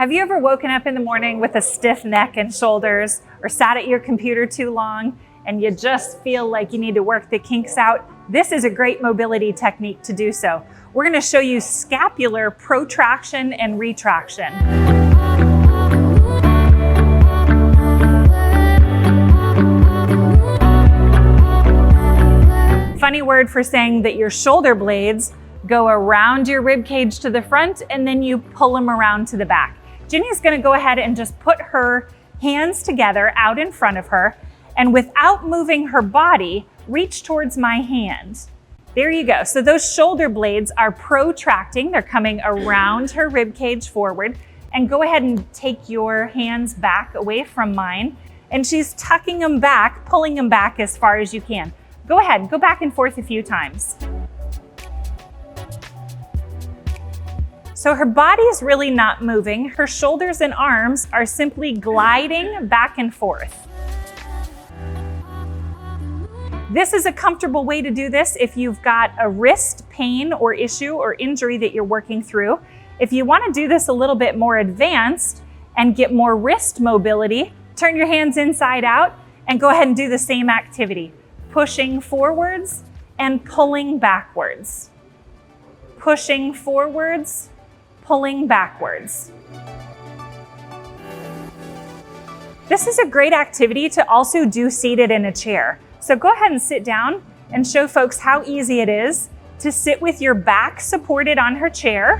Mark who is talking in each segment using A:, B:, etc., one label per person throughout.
A: Have you ever woken up in the morning with a stiff neck and shoulders, or sat at your computer too long and you just feel like you need to work the kinks out? This is a great mobility technique to do so. We're going to show you scapular protraction and retraction. Funny word for saying that your shoulder blades go around your rib cage to the front and then you pull them around to the back. Ginny's going to go ahead and just put her hands together out in front of her, and without moving her body, reach towards my hand. There you go. So those shoulder blades are protracting. They're coming around her rib cage forward. And go ahead and take your hands back away from mine. And she's tucking them back, pulling them back as far as you can. Go ahead, go back and forth a few times. So her body is really not moving. Her shoulders and arms are simply gliding back and forth. This is a comfortable way to do this if you've got a wrist pain or issue or injury that you're working through. If you want to do this a little bit more advanced and get more wrist mobility, turn your hands inside out and go ahead and do the same activity. Pushing forwards and pulling backwards. Pushing forwards, pulling backwards. This is a great activity to also do seated in a chair. So go ahead and sit down and show folks how easy it is to sit with your back supported on her chair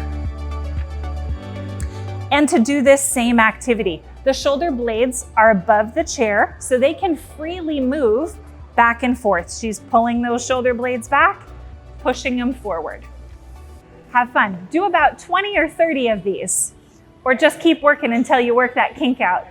A: and to do this same activity. The shoulder blades are above the chair so they can freely move back and forth. She's pulling those shoulder blades back, pushing them forward. Have fun. Do about 20 or 30 of these, or just keep working until you work that kink out.